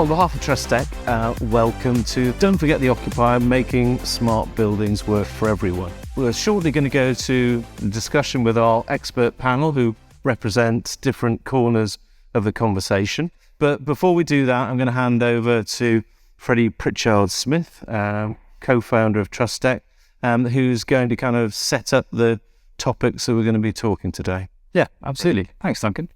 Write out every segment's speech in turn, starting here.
On behalf of Trustek, welcome to Don't Forget the Occupier, making smart buildings work for everyone. We're shortly going to go to a discussion with our expert panel who represent different corners of the conversation. But before we do that, I'm going to hand over to Freddie Pritchard-Smith, co-founder of Trustek, who's going to kind of set up the topics that we're going to be talking today. Yeah, absolutely. Thanks, Duncan.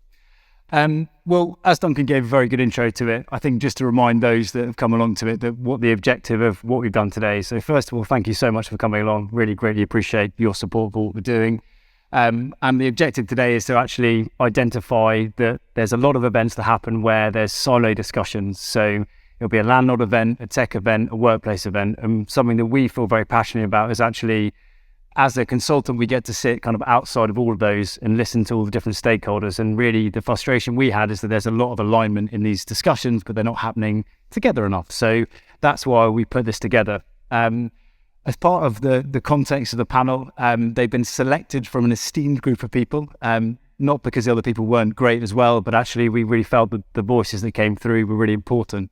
Well, as Duncan gave a very good intro to it, I think just to remind those that have come along to it that what the objective of what we've done today. So first of all, thank you so much for coming along. Really greatly appreciate your support for what we're doing. And the objective today is to actually identify that there's a lot of events that happen where there's silo discussions. So it'll be a landlord event, a tech event, a workplace event. And something that we feel very passionate about is actually, as a consultant, we get to sit kind of outside of all of those and listen to all the different stakeholders. And really the frustration we had is that there's a lot of alignment in these discussions, but they're not happening together enough. So that's why we put this together. As part of the context of the panel, they've been selected from an esteemed group of people, not because the other people weren't great as well, but actually we really felt that the voices that came through were really important.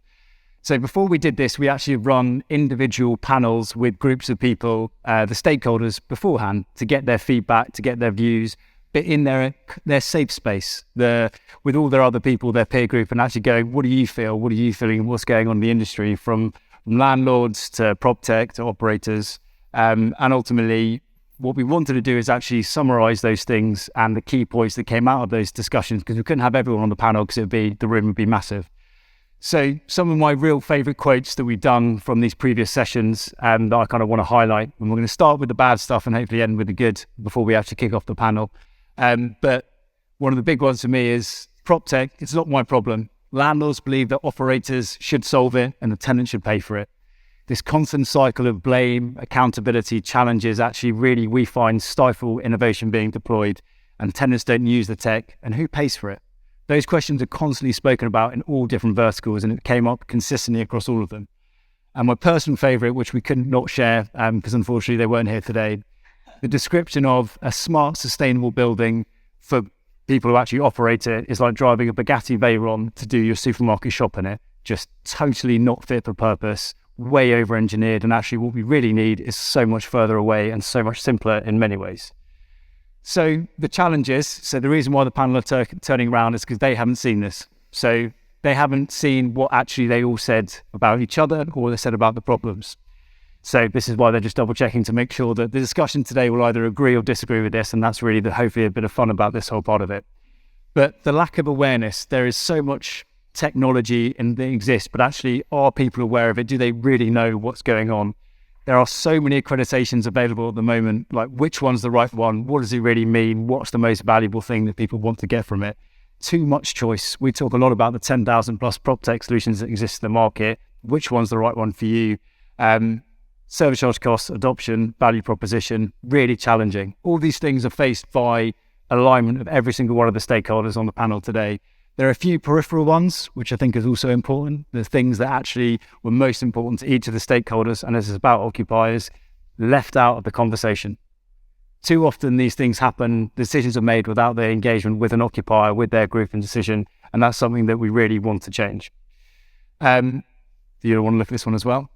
So before we did this, we actually run individual panels with groups of people, the stakeholders beforehand, to get their feedback, to get their views, but in their safe space, with all their other people, their peer group, and actually going, what do you feel? What are you feeling? What's going on in the industry, from landlords to prop tech to operators? And ultimately, what we wanted to do is actually summarize those things and the key points that came out of those discussions, because we couldn't have everyone on the panel because the room would be massive. So some of my real favorite quotes that we've done from these previous sessions that I kind of want to highlight, and we're going to start with the bad stuff and hopefully end with the good before we actually kick off the panel. But one of the big ones for me is prop tech. It's not my problem. Landlords believe that operators should solve it and the tenant should pay for it. This constant cycle of blame, accountability, challenges actually really, we find, stifle innovation being deployed, and tenants don't use the tech, and who pays for it? Those questions are constantly spoken about in all different verticals, and it came up consistently across all of them. And my personal favorite, which we couldn't not share because unfortunately they weren't here today, the description of a smart, sustainable building for people who actually operate it is like driving a Bugatti Veyron to do your supermarket shop in it. Just totally not fit for purpose, way over-engineered, and actually what we really need is so much further away and so much simpler in many ways. So the challenge is, so the reason why the panel are turning around is because they haven't seen this. So they haven't seen what actually they all said about each other or they said about the problems. So this is why they're just double checking to make sure that the discussion today will either agree or disagree with this. And that's really hopefully a bit of fun about this whole part of it. But the lack of awareness, there is so much technology that exists, but actually are people aware of it? Do they really know what's going on? There are so many accreditations available at the moment, like which one's the right one? What does it really mean? What's the most valuable thing that people want to get from it? Too much choice. We talk a lot about the 10,000 plus prop tech solutions that exist in the market. Which one's the right one for you? Service charge costs, adoption, value proposition, really challenging. All these things are faced by alignment of every single one of the stakeholders on the panel today. There are a few peripheral ones, which I think is also important. The things that actually were most important to each of the stakeholders, and this is about occupiers, left out of the conversation. Too often these things happen, decisions are made without their engagement with an occupier, with their group and decision, and that's something that we really want to change. Do you want to look at this one as well?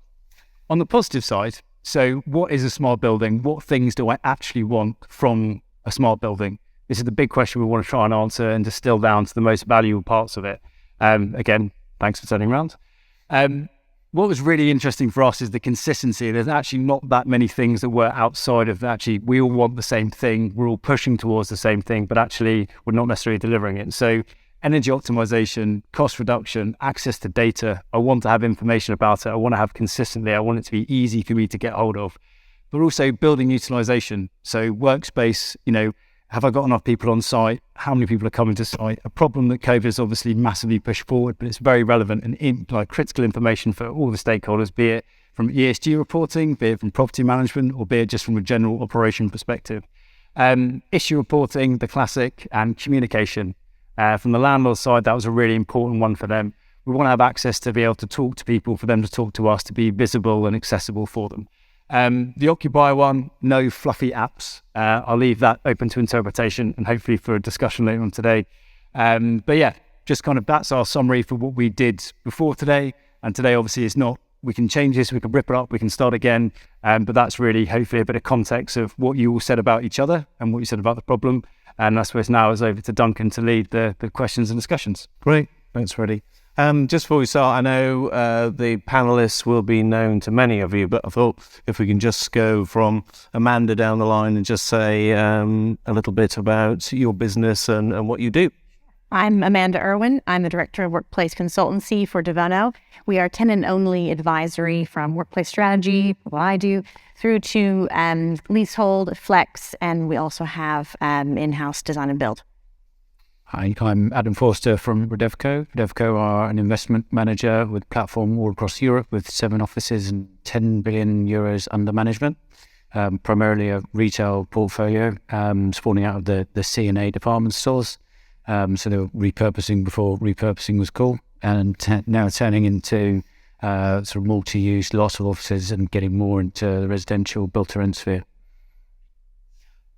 On the positive side, so what is a smart building? What things do I actually want from a smart building? This is the big question we want to try and answer and distill down to the most valuable parts of it. Again, thanks for turning around. What was really interesting for us is the consistency. There's actually not that many things that were outside of actually, we all want the same thing. We're all pushing towards the same thing, but actually we're not necessarily delivering it. So energy optimization, cost reduction, access to data. I want to have information about it. I want to have consistently. I want it to be easy for me to get hold of, but also building utilization. So workspace, have I got enough people on site? How many people are coming to site? A problem that COVID has obviously massively pushed forward, but it's very relevant and critical information for all the stakeholders, be it from ESG reporting, be it from property management, or be it just from a general operation perspective. Issue reporting, the classic, and communication. From the landlord side, that was a really important one for them. We want to have access to be able to talk to people, for them to talk to us, to be visible and accessible for them. The occupier one, no fluffy apps. I'll leave that open to interpretation and hopefully for a discussion later on today. But yeah, just kind of that's our summary for what we did before today. And today, obviously, is not. We can change this, we can rip it up, we can start again. But that's really hopefully a bit of context of what you all said about each other and what you said about the problem. And I suppose now is over to Duncan to lead the questions and discussions. Great. Thanks, Freddie. Just before we start, I know the panellists will be known to many of you, but I thought if we can just go from Amanda down the line and just say a little bit about your business and what you do. I'm Amanda Irwin. I'm the Director of Workplace Consultancy for Devono. We are tenant-only advisory from workplace strategy, what I do, through to leasehold, flex, and we also have in-house design and build. Hi, I'm Adam Forster from Rhetoric. Rhetoric are an investment manager with a platform all across Europe with 7 offices and 10 billion euros under management. Primarily a retail portfolio spawning out of the C&A department stores. So they were repurposing before repurposing was cool, and now turning into sort of multi-use, lots of offices and getting more into the residential built-to-rent sphere.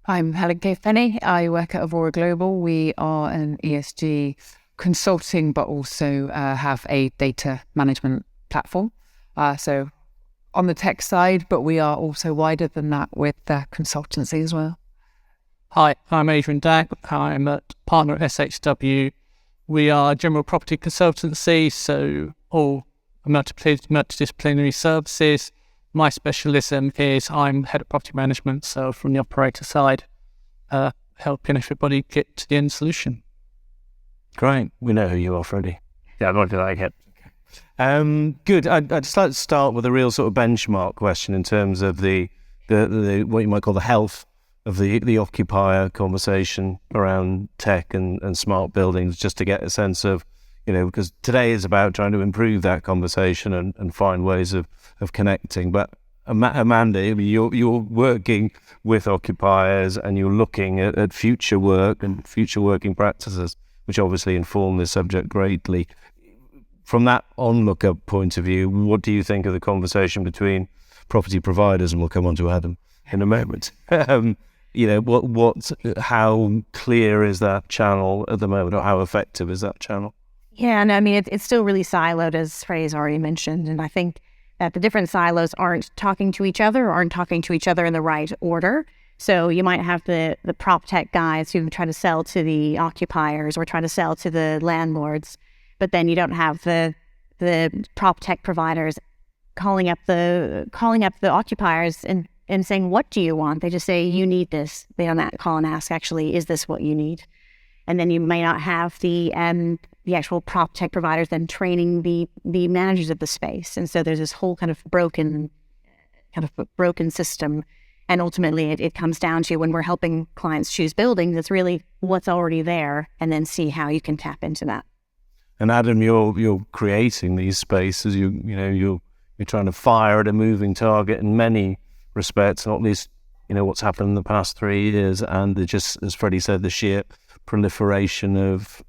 I'm Helen Cave-Penny. I work at Avora Global. We are an ESG consulting, but also have a data management platform. So on the tech side, but we are also wider than that with consultancy as well. Hi, I'm Adrian Dagg. I'm a partner at SHW. We are general property consultancy, so all multidisciplinary services. My specialism is I'm head of property management, so from the operator side, helping everybody get to the end solution. Great. We know who you are, Freddie. Yeah, I'm not doing that yet. Good. I'd just like to start with a real sort of benchmark question in terms of the what you might call the health of the occupier conversation around tech and smart buildings, just to get a sense of, because today is about trying to improve that conversation and find ways of connecting. But Amanda, you're working with occupiers and you're looking at future work and future working practices, which obviously inform this subject greatly. From that onlooker point of view, what do you think of the conversation between property providers, and we'll come on to Adam in a moment? How clear is that channel at the moment, or how effective is that channel? Yeah, and I mean, it's still really siloed, as Freddie's already mentioned, and I think that the different silos aren't talking to each other, or aren't talking to each other in the right order. So you might have the prop tech guys who try to sell to the occupiers or try to sell to the landlords, but then you don't have the prop tech providers calling up the occupiers and saying, what do you want? They just say, you need this. They don't call and ask, actually, is this what you need? And then you may not have the actual prop tech providers then training the managers of the space. And so there's this whole kind of broken system. And ultimately it comes down to, when we're helping clients choose buildings, it's really what's already there, and then see how you can tap into that. And Adam, you're creating these spaces. You're trying to fire at a moving target in many respects, not least what's happened in the past 3 years, and just as Freddie said, the sheer proliferation of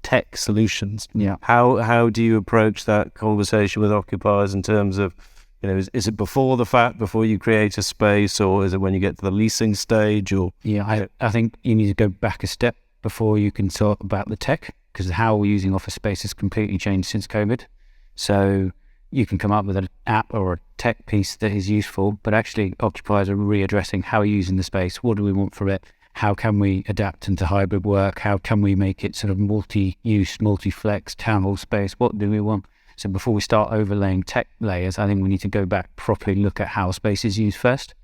tech solutions. Yeah. How do you approach that conversation with occupiers in terms of, is it before the fact, before you create a space, or is it when you get to the leasing stage? Or I think you need to go back a step before you can talk about the tech, because how we're using office space has completely changed since COVID. So you can come up with an app or a tech piece that is useful, but actually occupiers are readdressing how we're using the space. What do we want from it? How can we adapt into hybrid work? How can we make it sort of multi-use, multi-flex, town hall space? What do we want? So before we start overlaying tech layers, I think we need to go back, properly look at how space is used first.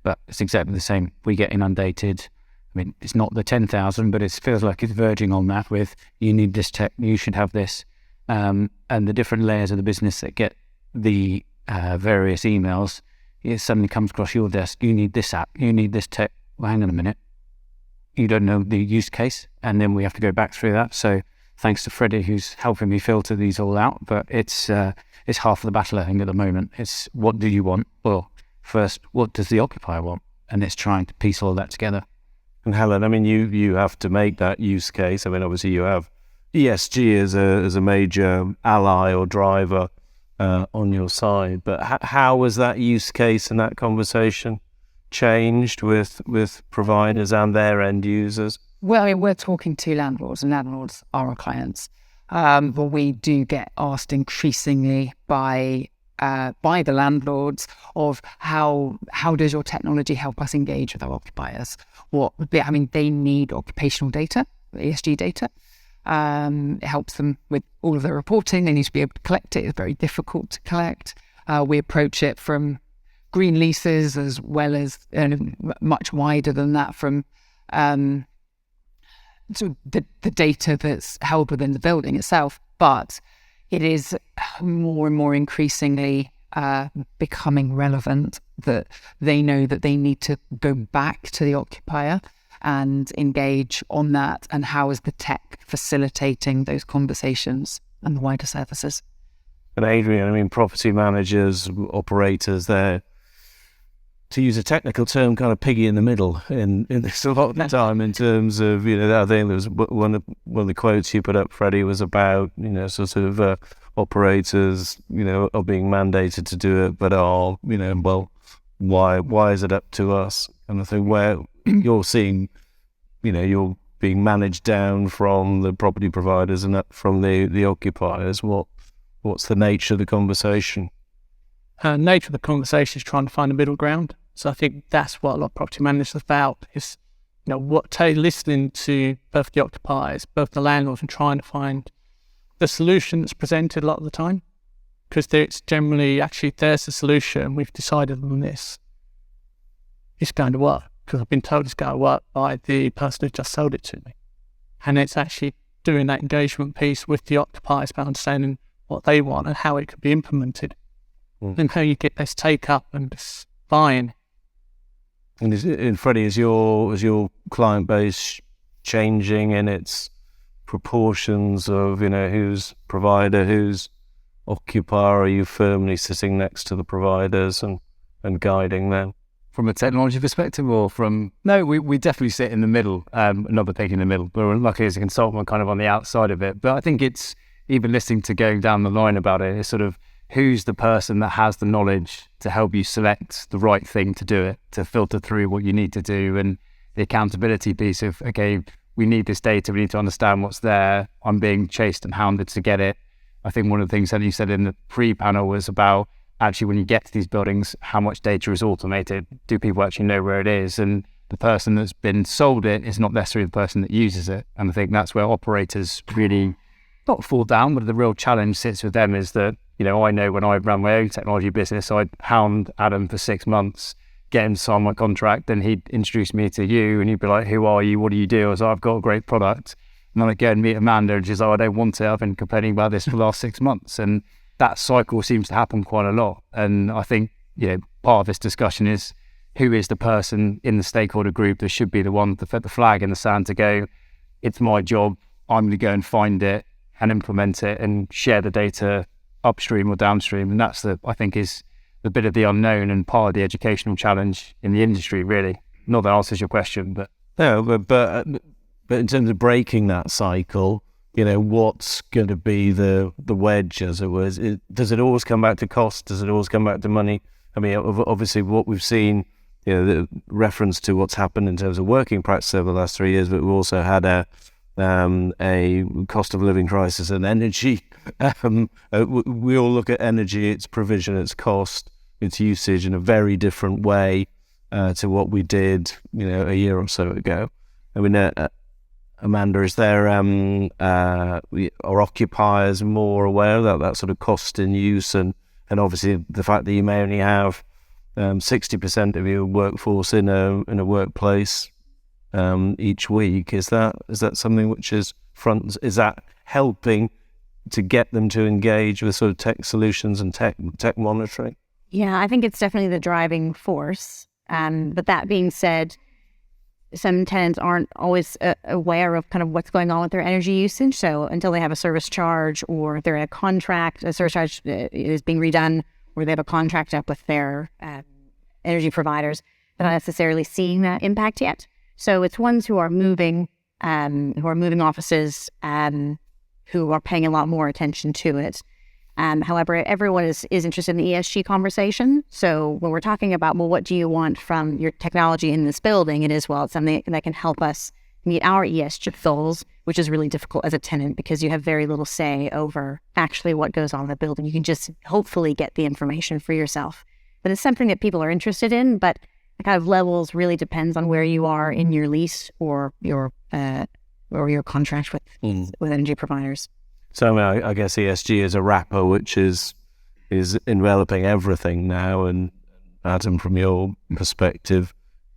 But it's exactly the same. We get inundated. I mean, it's not the 10,000, but it feels like it's verging on that with, you need this tech, you should have this. And the different layers of the business that get the various emails, it suddenly comes across your desk. You need this app, you need this tech. Well, hang on a minute. You don't know the use case, and then we have to go back through that. So thanks to Freddie, who's helping me filter these all out. But it's half the battle, I think, at the moment. It's, what do you want? Well, first, what does the occupier want? And it's trying to piece all that together. And Helen, I mean, you have to make that use case. I mean, obviously you have ESG as a major ally or driver on your side, but how has that use case and that conversation changed with providers and their end users? Well, we're talking to landlords, and landlords are our clients. but we do get asked increasingly by the landlords of how does your technology help us engage with our occupiers? They need occupational data, ESG data. It helps them with all of their reporting. They need to be able to collect it. It's very difficult to collect. We approach it from green leases as well as much wider than that from so the data that's held within the building itself. But it is more and more increasingly becoming relevant that they know that they need to go back to the occupier and engage on that, and how is the tech facilitating those conversations and the wider services. And Adrian, property managers, operators, they're, to use a technical term, kind of piggy in the middle in this a lot of the time, in terms of, I think there was one of the quotes you put up, Freddie, was about, operators, are being mandated to do it, but are, why is it up to us? And I think where you're seeing, you're being managed down from the property providers and up from the occupiers. What's the nature of the conversation? Nature of the conversation is trying to find a middle ground. So I think that's what a lot of property managers are about, is listening to both the occupiers, both the landlords, and trying to find the solution that's presented a lot of the time. Because it's generally, actually, there's a solution, we've decided on this, it's going to work, because I've been told it's going to work by the person who just sold it to me. And it's actually doing that engagement piece with the occupiers about understanding what they want and how it could be implemented, and how you get this take up and this buy-in. And Freddie, is your client base changing in its proportions of, who's provider, who's occupier? Are you firmly sitting next to the providers and guiding them? From a technology perspective, or from... No, we definitely sit in the middle, another pig in the middle. But we're lucky as a consultant, we're kind of on the outside of it. But I think it's, even listening to going down the line about it, it's sort of, who's the person that has the knowledge to help you select the right thing to do it, to filter through what you need to do, and the accountability piece of, okay, we need this data, we need to understand what's there, I'm being chased and hounded to get it. I think one of the things that you said in the pre-panel was about, actually, when you get to these buildings, how much data is automated? Do people actually know where it is? And the person that's been sold it is not necessarily the person that uses it. And I think that's where operators really not fall down, but the real challenge sits with them is that, I know when I ran my own technology business, I'd hound Adam for 6 months, get him to sign my contract, then he'd introduce me to you, and he'd be like, who are you? What do you do? I was like, I've got a great product. And then I'd go and meet Amanda, and she's like, I don't want it. I've been complaining about this for the last 6 months. And that cycle seems to happen quite a lot. And I think, part of this discussion is, who is the person in the stakeholder group that should be the one to put the flag in the sand to go, it's my job, I'm going to go and find it and implement it and share the data upstream or downstream. And that's I think is the bit of the unknown and part of the educational challenge in the industry, really. Not that answers your question, but... No, but in terms of breaking that cycle, what's going to be the wedge, as it was? Does it always come back to cost? Does it always come back to money? Obviously what we've seen, the reference to what's happened in terms of working practice over the last 3 years, but we've also had a cost of living crisis and energy. We all look at energy, its provision, its cost, its usage in a very different way to what we did, a year or so ago. Amanda, is there are occupiers more aware of that sort of cost in use, and obviously the fact that you may only have 60% of your workforce in a workplace each week? Is that something which is is that helping to get them to engage with sort of tech solutions and tech monitoring? Yeah, I think it's definitely the driving force. But that being said, some tenants aren't always aware of kind of what's going on with their energy usage. So until they have a service charge, or they're in a contract, a service charge is being redone, or they have a contract up with their energy providers, they're not necessarily seeing that impact yet. So it's ones who are moving offices, who are paying a lot more attention to it. However, everyone is interested in the ESG conversation. So when we're talking about, well, what do you want from your technology in this building? It is, well, it's something that can help us meet our ESG goals, which is really difficult as a tenant because you have very little say over actually what goes on in the building. You can just hopefully get the information for yourself. But it's something that people are interested in, but the kind of levels really depends on where you are in your lease or your contract with energy providers. So I guess ESG is a wrapper which is enveloping everything now. And Adam, from your perspective,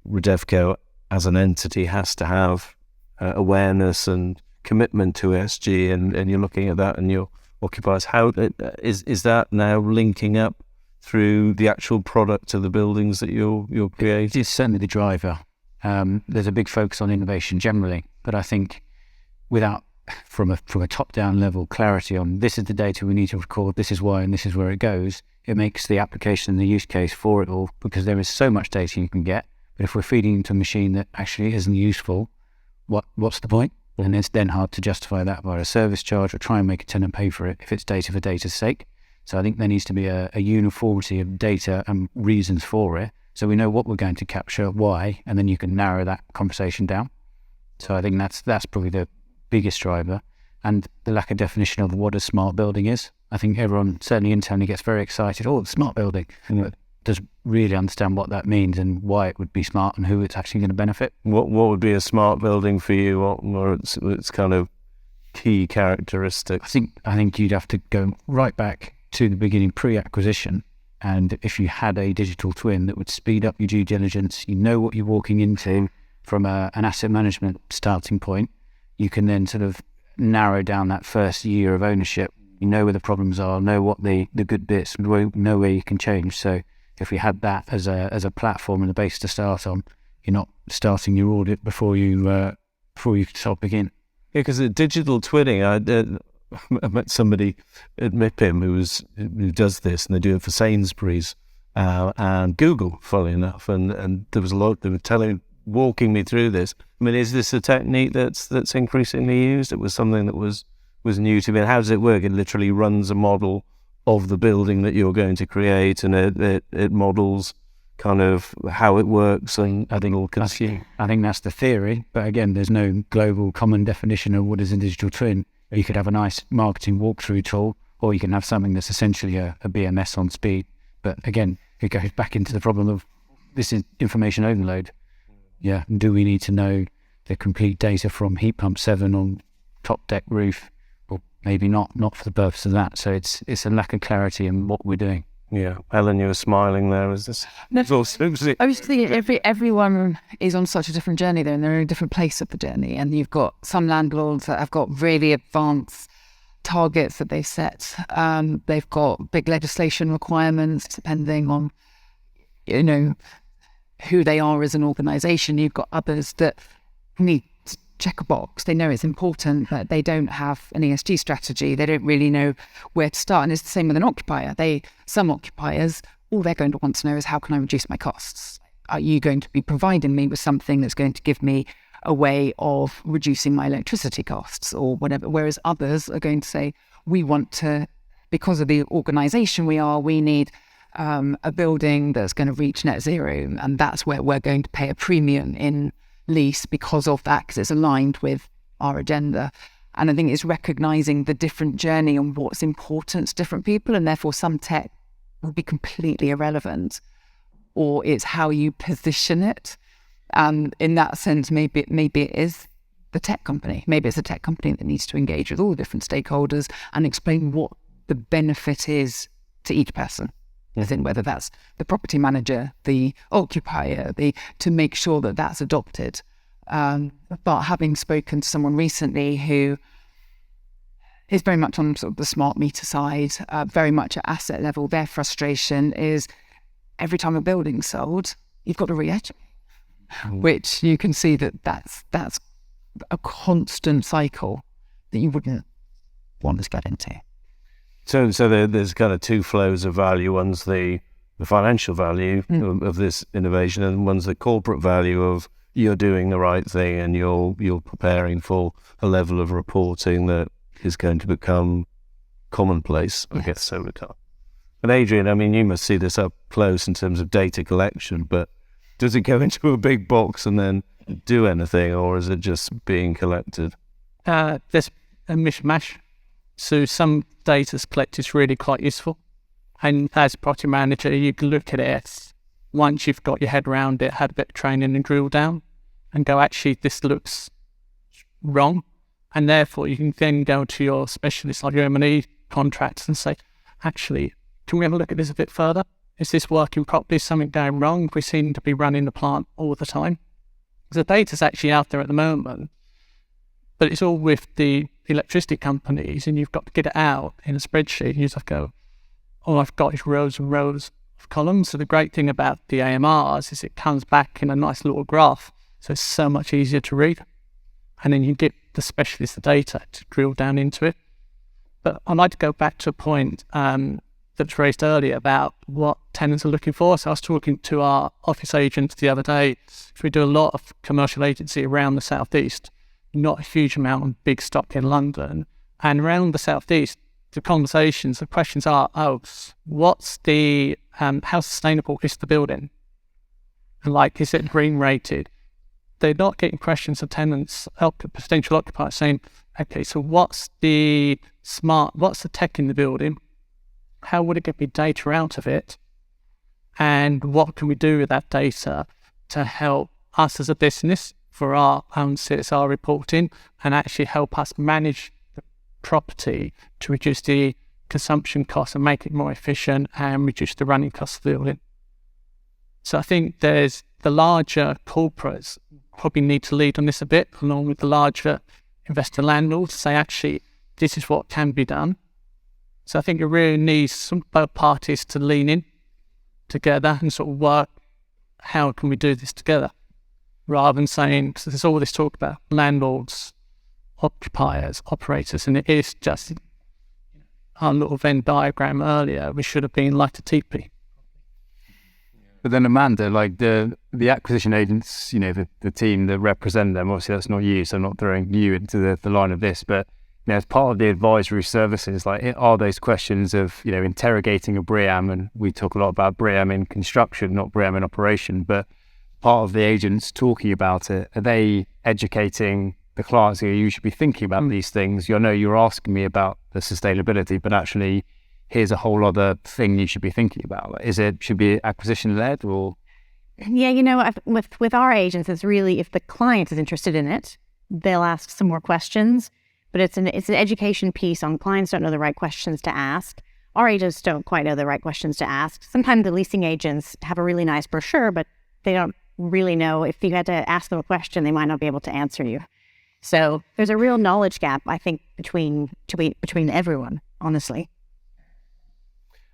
Redevco as an entity has to have awareness and commitment to ESG, and you're looking at that and your occupiers. How is that now linking up through the actual product of the buildings that you're creating? It's certainly the driver. There's a big focus on innovation generally, but I think without from a top-down level clarity on this is the data we need to record, this is why, and this is where it goes, it makes the application and the use case for it all, because there is so much data you can get. But if we're feeding into a machine that actually isn't useful, what's the point? And it's then hard to justify that via a service charge or try and make a tenant pay for it if it's data for data's sake. So I think there needs to be a uniformity of data and reasons for it, so we know what we're going to capture, why, and then you can narrow that conversation down. So I think that's probably the biggest driver, and the lack of definition of what a smart building is. I think everyone, certainly internally, gets very excited. Oh, smart building, but doesn't really understand what that means and why it would be smart and who it's actually going to benefit. What would be a smart building for you? What its kind of key characteristics? I think you'd have to go right back to the beginning, pre-acquisition, and if you had a digital twin that would speed up your due diligence, you know what you're walking into from an asset management starting point. You can then sort of narrow down that first year of ownership. You know where the problems are, know what the good bits, know where you can change. So if we had that as a platform and a base to start on, you're not starting your audit before you sort of begin. Yeah, because digital twinning, I met somebody at MIPIM who does this, and they do it for Sainsbury's and Google, funnily enough. And there was a lot, they were walking me through this. I mean, is this a technique that's increasingly used? It was something that was new to me. And how does it work? It literally runs a model of the building that you're going to create, and it models kind of how it works, and I think that's the theory. But again, there's no global common definition of what is a digital twin. You could have a nice marketing walkthrough tool, or you can have something that's essentially a BMS on speed. But again, it goes back into the problem of this is information overload. Yeah, do we need to know the complete data from heat pump 7 on top deck roof? Or maybe not for the purpose of that. So it's a lack of clarity in what we're doing. Yeah, Ellen, you were smiling there. Is this? No, I was thinking everyone is on such a different journey there, and they're in a different place of the journey. And you've got some landlords that have got really advanced targets that they've set. They've got big legislation requirements depending on, who they are as an organisation. You've got others that need to check a box. They know it's important, but they don't have an ESG strategy. They don't really know where to start. And it's the same with an occupier. Some occupiers, all they're going to want to know is, how can I reduce my costs? Are you going to be providing me with something that's going to give me a way of reducing my electricity costs or whatever? Whereas others are going to say, we want to, because of the organisation we need a building that's going to reach net zero, and that's where we're going to pay a premium in lease because of that, because it's aligned with our agenda. And I think it's recognising the different journey and what's important to different people, and therefore some tech will be completely irrelevant, or it's how you position it. And in that sense, maybe it is the tech company. Maybe it's a tech company that needs to engage with all the different stakeholders and explain what the benefit is to each person. As in whether that's the property manager, the occupier, to make sure that that's adopted. But having spoken to someone recently who is very much on sort of the smart meter side, very much at asset level, their frustration is every time a building's sold, you've got to re-educate, which you can see that's a constant cycle that you wouldn't want to get into. So there's kind of two flows of value. One's the financial value of this innovation, and one's the corporate value of you're doing the right thing and you're preparing for a level of reporting that is going to become commonplace, I guess, over time. But Adrian, I mean, you must see this up close in terms of data collection, but does it go into a big box and then do anything, or is it just being collected? There's a mishmash. So some data's collected is really quite useful. And as a property manager, you can look at it once you've got your head around it, had a bit of training and drill down and go, actually, this looks wrong. And therefore, you can then go to your specialist, like your M&E contracts, and say, actually, can we have a look at this a bit further? Is this working properly? Is something going wrong? We seem to be running the plant all the time. The data's actually out there at the moment, but it's all with the electricity companies, and you've got to get it out in a spreadsheet. You just go, all I've got is rows and rows of columns. So the great thing about the AMRs is it comes back in a nice little graph, so it's so much easier to read. And then you get the specialist the data to drill down into it. But I'd like to go back to a point that was raised earlier about what tenants are looking for. So I was talking to our office agents the other day. We do a lot of commercial agency around the southeast, not a huge amount of big stock in London. And around the southeast, the conversations, the questions are, what's the, how sustainable is the building? And like, is it green rated? They're not getting questions of tenants, potential occupiers saying, okay, so what's the tech in the building? How would it get me data out of it? And what can we do with that data to help us as a business for our own CSR reporting and actually help us manage the property to reduce the consumption costs and make it more efficient and reduce the running costs of the building? So I think there's the larger corporates probably need to lead on this a bit, along with the larger investor landlords, to say, actually, this is what can be done. So I think it really needs both parties to lean in together and sort of work, how can we do this together? Rather than saying, because there's all this talk about landlords, occupiers, operators, and it is just our little Venn diagram earlier, we should have been like a teepee. But then Amanda, like the acquisition agents, the team that represent them, obviously that's not you, so I'm not throwing you into the line of this, but as part of the advisory services, like are those questions of, interrogating a BREEAM, and we talk a lot about BREEAM in construction, not BREEAM in operation, but part of the agents talking about it, are they educating the clients who you should be thinking about these things? I know you're asking me about the sustainability, but actually here's a whole other thing you should be thinking about. Should be acquisition led or? Yeah, with our agents, it's really, if the client is interested in it, they'll ask some more questions. But it's an education piece on clients don't know the right questions to ask. Our agents don't quite know the right questions to ask. Sometimes the leasing agents have a really nice brochure, but they don't really know. If you had to ask them a question, they might not be able to answer you. So there's a real knowledge gap, I think, between everyone, honestly.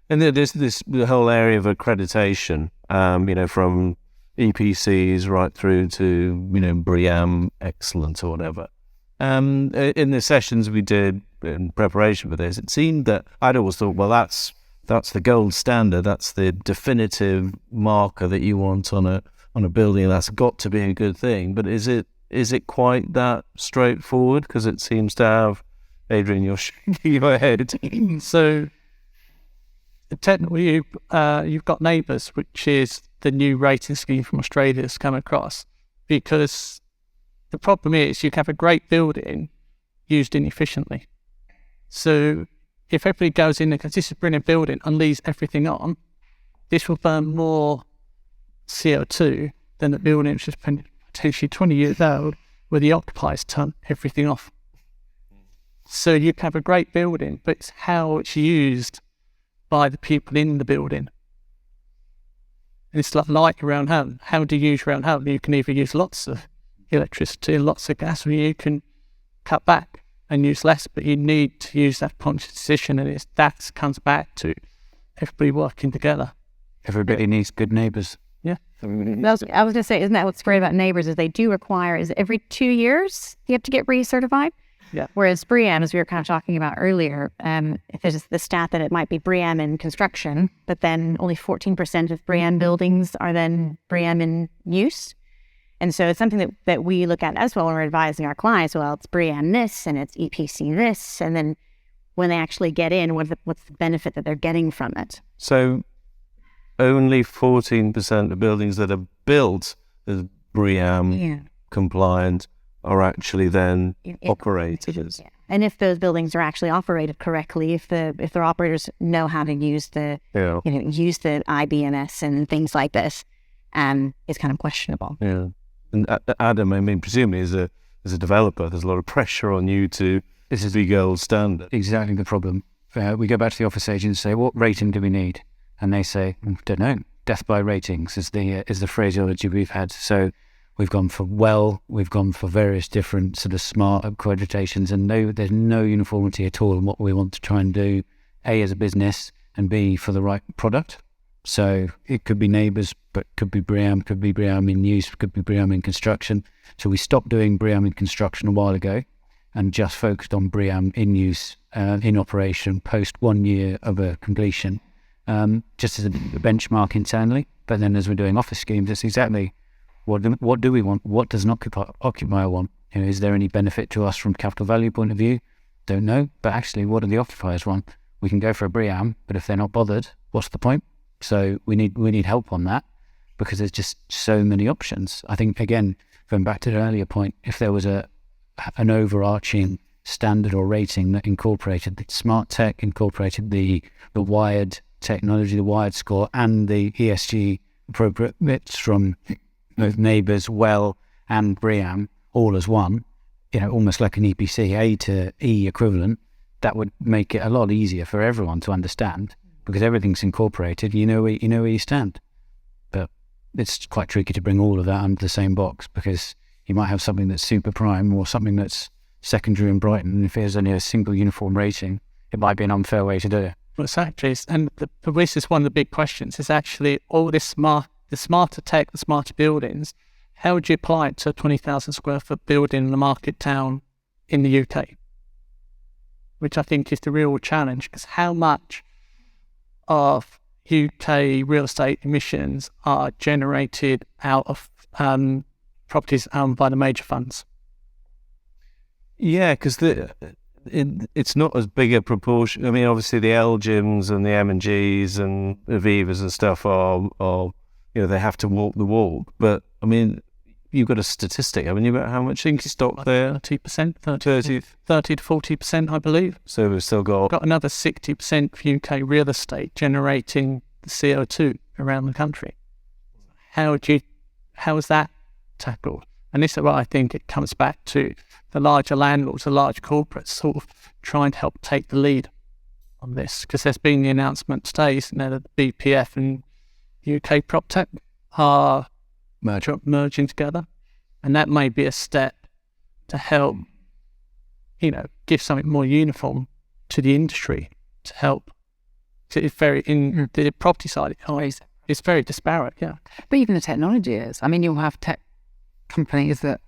And there's the whole area of accreditation, from EPCs right through to, BREEAM Excellent or whatever. In the sessions we did in preparation for this, it seemed that I'd always thought, well, that's the gold standard. That's the definitive marker that you want on a building. That's got to be a good thing. But is it quite that straightforward? Because it seems to have, Adrian, you're shaking your head. So technically, you've got NABERS, which is the new rating scheme from Australia that's come across, because the problem is you have a great building used inefficiently. So if everybody goes in and goes, this is a brilliant building, and leaves everything on, this will burn more CO2 than the building which is potentially 20 years old, where the occupiers turn everything off. So you can have a great building, but it's how it's used by the people in the building. And it's like around home. How do you use around home? You can either use lots of electricity and lots of gas, or you can cut back and use less, but you need to use that conscious decision, and that comes back to everybody working together. Everybody needs good neighbours. Yeah. I was going to say, isn't that what's great about NABERS is they do require, is every 2 years you have to get recertified? Yeah. Whereas BREEAM, as we were kind of talking about earlier, if there's the stat that it might be BREEAM in construction, but then only 14% of BREEAM buildings are then BREEAM in use. And so it's something that we look at as well when we're advising our clients. Well, it's BREEAM this and it's EPC this. And then when they actually get in, what's the benefit that they're getting from it? So only 14% of buildings that are built as BREEAM compliant are actually then operated. Yeah. And if those buildings are actually operated correctly, if their operators know how to use the use the IBMS and things like this, it's kind of questionable. Yeah. And Adam, I mean, presumably as a developer, there's a lot of pressure on you to be gold standard. Exactly the problem. We go back to the office agents and say, what rating do we need? And they say, don't know. Death by ratings is the phraseology we've had. So we've gone for we've gone for various different sort of smart accreditations, and there's no uniformity at all in what we want to try and do, A, as a business, and B, for the right product. So it could be neighbours, but could be BREEAM, could be BREEAM in use, could be BREEAM in construction. So we stopped doing BREEAM in construction a while ago and just focused on BREEAM in use, in operation, post 1 year of a completion, just as a benchmark internally. But then as we're doing office schemes, it's exactly what do we want? What does an occupier want? Is there any benefit to us from capital value point of view? Don't know. But actually, what do the occupiers want? We can go for a BREEAM, but if they're not bothered, what's the point? So we need help on that, because there's just so many options. I think, again, going back to the earlier point, if there was an overarching standard or rating that incorporated the smart tech, incorporated the wired technology, the wired score, and the ESG appropriate bits from both neighbours, well, and BREEAM all as one, almost like an EPC A to E equivalent, that would make it a lot easier for everyone to understand, because everything's incorporated. You know where you stand. But it's quite tricky to bring all of that under the same box, because you might have something that's super prime or something that's secondary and Brighton, and if there's only a single uniform rating, it might be an unfair way to do it. Well, exactly. And this is one of the big questions, is actually all this the smarter tech, the smarter buildings, how would you apply it to a 20,000 square foot building in a market town in the UK? Which I think is the real challenge, because how much of UK real estate emissions are generated out of properties owned by the major funds? Yeah, because it's not as big a proportion. I mean, obviously the LGIMs and the M&Gs and Avivas and stuff are they have to walk the walk. But I mean, you've got a statistic, haven't you, about how much stock there? 30%, 30 to 40%, I believe. So we've still got another 60% of UK real estate generating the CO2 around the country. How is that tackled? And this is what I think it comes back to: the larger landlords, the large corporates, sort of trying to help take the lead on this, because there's been the announcement today, that the BPF and UK PropTech are merging together, and that may be a step to help, give something more uniform to the industry to help. It's very in the property side. It's very disparate, yeah. But even the technology is. I mean, you'll have tech companies that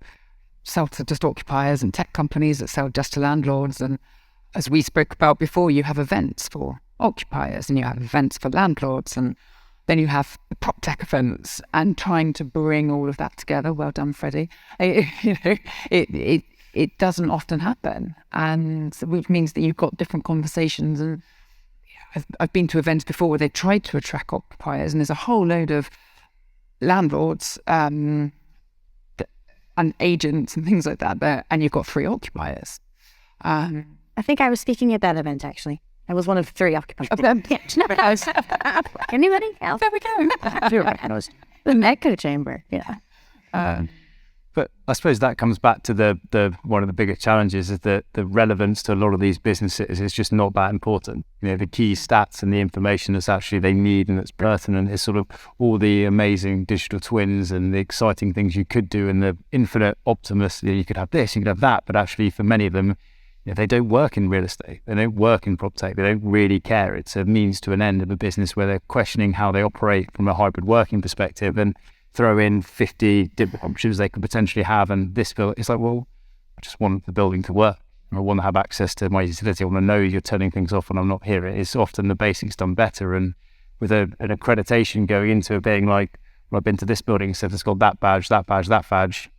sell to just occupiers and tech companies that sell just to landlords. And as we spoke about before, you have events for occupiers and you have events for landlords, and then you have the prop tech events, and trying to bring all of that together. Well done, Freddie. It doesn't often happen, and which means that you've got different conversations. And I've been to events before where they tried to attract occupiers, and there's a whole load of landlords and agents and things like that there, and you've got 3 occupiers. I think I was speaking at that event, actually. I was one of 3 occupiers. Anybody else? There we go. The echo chamber, yeah. But I suppose that comes back to the one of the biggest challenges is that the relevance to a lot of these businesses is just not that important. The key stats and the information that's actually they need and that's pertinent is sort of all the amazing digital twins and the exciting things you could do, and the infinite optimus. You could have this, you could have that, but actually for many of them, they don't work in real estate. They don't work in PropTech. They don't really care. It's a means to an end of a business where they're questioning how they operate from a hybrid working perspective, and throw in 50 different options they could potentially have. And this bill, it's like, well, I just want the building to work. I want to have access to my utility. I want to know you're turning things off when I'm not here. It's often the basics done better. And with an accreditation going into it being like, well, I've been to this building, so it's got that badge, that badge, that badge,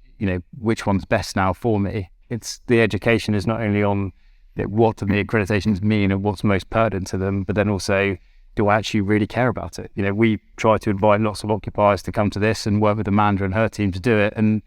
which one's best now for me? It's the education is not only on what do the accreditations mean and what's most pertinent to them, but then also, do I actually really care about it? We try to invite lots of occupiers to come to this and work with Amanda and her team to do it. And,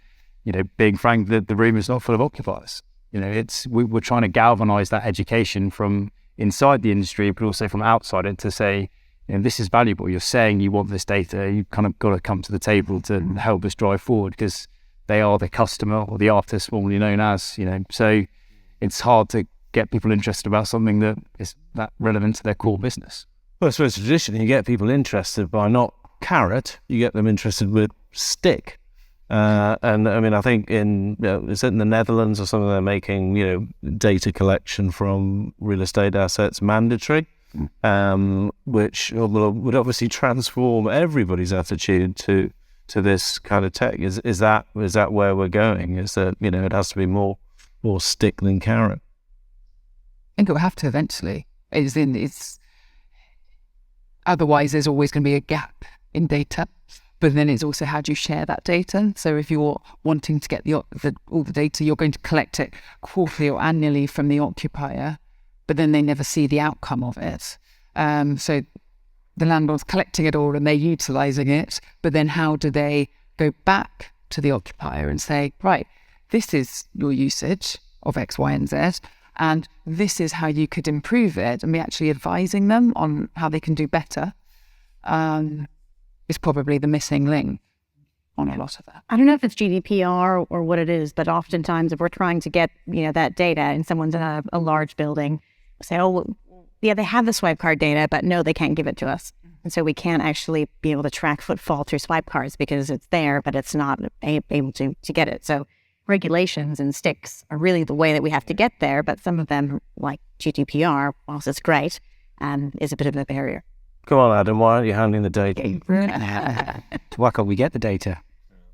being frank, the room is not full of occupiers. We're trying to galvanise that education from inside the industry, but also from outside it to say, this is valuable. You're saying you want this data. You've kind of got to come to the table to help us drive forward because they are the customer or the artist formerly known as, So it's hard to get people interested about something that is that relevant to their core business. Well, I suppose traditionally you get people interested by not carrot, you get them interested with stick. And I mean, I think is it in the Netherlands or something, they're making, data collection from real estate assets mandatory, which would obviously transform everybody's attitude to this kind of tech. Is that where we're going? Is that, it has to be more stick than carrot? I think it will have to eventually. Otherwise there's always going to be a gap in data. But then it's also how do you share that data? So if you're wanting to get all the data, you're going to collect it quarterly or annually from the occupier, but then they never see the outcome of it. So the landlord's collecting it all and they're utilising it, but then how do they go back to the occupier and say, right, this is your usage of X, Y, and Z, and this is how you could improve it, and be actually advising them on how they can do better. Is probably the missing link on a lot of that. I don't know if it's GDPR or what it is, but oftentimes if we're trying to get, that data and someone's in a large building, say, oh, yeah, they have the swipe card data, but no, they can't give it to us. And so we can't actually be able to track footfall through swipe cards because it's there, but it's not able to get it. So regulations and sticks are really the way that we have to get there, but some of them, like GDPR, whilst it's great, is a bit of a barrier. Come on, Adam, why aren't you handling the data? Why can't we get the data?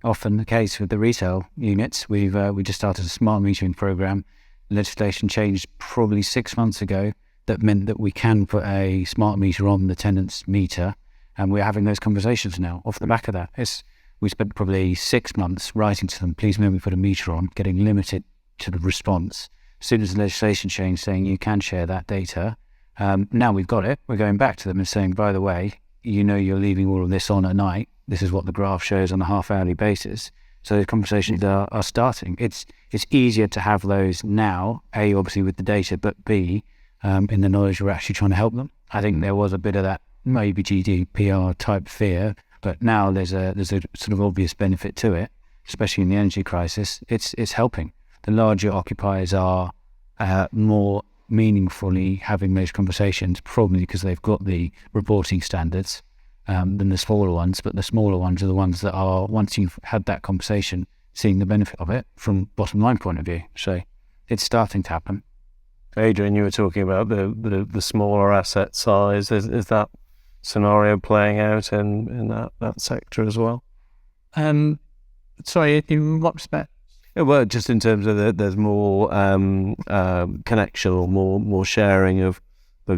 Often the case with the retail units. We just started a smart metering program. Legislation changed probably 6 months ago that meant that we can put a smart meter on the tenant's meter, and we're having those conversations now off the back of that. We spent probably 6 months writing to them, please may we put a meter on, getting limited to the response. As soon as the legislation changed saying you can share that data, now we've got it, we're going back to them and saying, by the way, you're leaving all of this on at night. This is what the graph shows on a half-hourly basis. So the conversations are starting. It's easier to have those now, A, obviously with the data, but B, in the knowledge we're actually trying to help them. I think there was a bit of that maybe GDPR type fear, but now there's a sort of obvious benefit to it, especially in the energy crisis. It's helping. The larger occupiers are more meaningfully having those conversations, probably because they've got the reporting standards than the smaller ones, but the smaller ones are the ones that are, once you've had that conversation, seeing the benefit of it from bottom line point of view. So it's starting to happen. Adrian, you were talking about the smaller asset size. Is that scenario playing out in that sector as well? Sorry, in what respect? Well, just in terms of there's more connection or more sharing of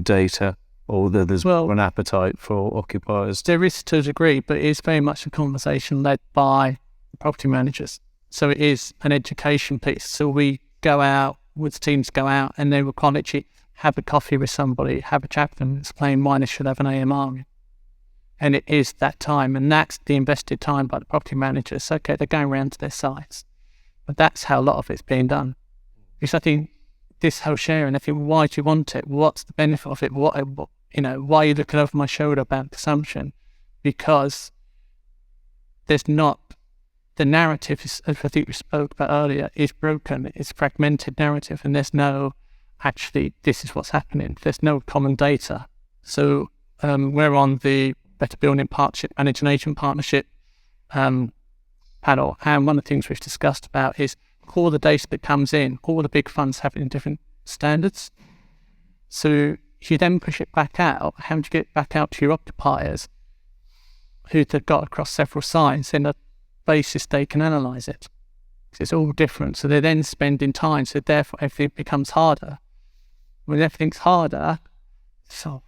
data, or there's more an appetite for occupiers. There is to a degree, but it is very much a conversation led by property managers. So it is an education piece. So we go out, with teams go out, and they will literally have a coffee with somebody, have a chat with them, explain why they should have an AMR. And it is that time, and that's the invested time by the property managers. Okay, they're going around to their sites. But that's how a lot of it's being done. Because I think this whole sharing, I think, why do you want it? What's the benefit of it? Why are you looking over my shoulder about consumption? Because there's not, the narrative, as I think we spoke about earlier, is broken. It's fragmented narrative, and there's no, actually, this is what's happening. There's no common data. So we're on the Better Building Partnership, Managing Agent Partnership panel, and one of the things we've discussed about is all the data that comes in, all the big funds have it in different standards. So if you then push it back out, how do you get it back out to your occupiers who they've got across several sites in a basis they can analyse it? It's all different. So they're then spending time, so therefore everything becomes harder. When everything's harder, so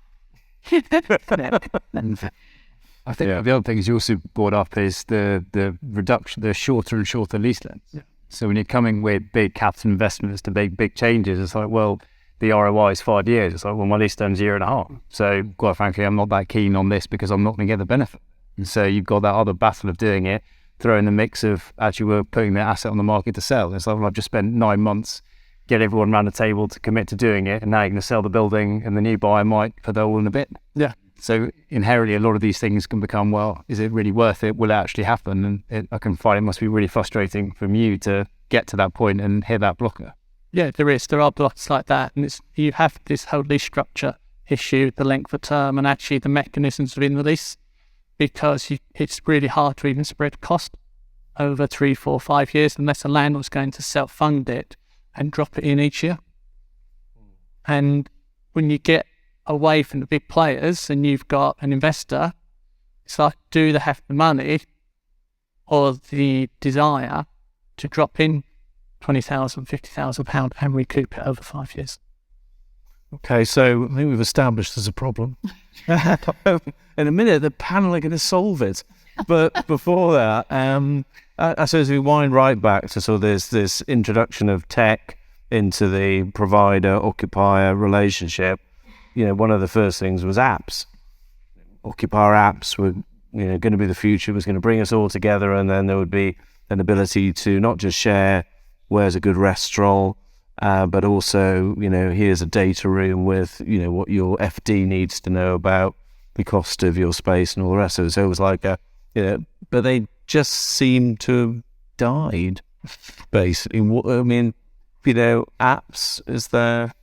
I think the other things you also brought up is the reduction, the shorter and shorter lease lengths. Yeah. So when you're coming with big capital investments to make big changes, it's like, well, the ROI is 5 years. It's like, well, my lease term's a year and a half. So quite frankly, I'm not that keen on this because I'm not going to get the benefit. And so you've got that other battle of doing it. throw in the mix of actually we're putting the asset on the market to sell. It's like, well, I've just spent 9 months, get everyone around the table to commit to doing it, and now you're going to sell the building, and the new buyer might put that all in a bit. Yeah. So inherently, a lot of these things can become, well, is it really worth it? Will it actually happen? And I can find it must be really frustrating from you to get to that point and hit that blocker. Yeah, there is. There are blocks like that, and you have this whole lease structure issue, the length of term, and actually the mechanisms within the lease, because it's really hard to even spread cost over 3, 4, 5 years unless a landlord's going to self-fund it and drop it in each year. And when you get away from the big players and you've got an investor, it's like, do they have the money or the desire to drop in £20,000, £50,000 and recoup it over 5 years? Okay, so I think we've established there's a problem. In a minute, the panel are going to solve it. But before that, I suppose we wind right back to sort of this introduction of tech into the provider-occupier relationship. One of the first things was apps. Occupier apps were, going to be the future, was going to bring us all together, and then there would be an ability to not just share where's a good restaurant, but also, here's a data room with, what your FD needs to know about the cost of your space and all the rest of it. So it was like but they just seem to have died, basically. I mean, apps, is there,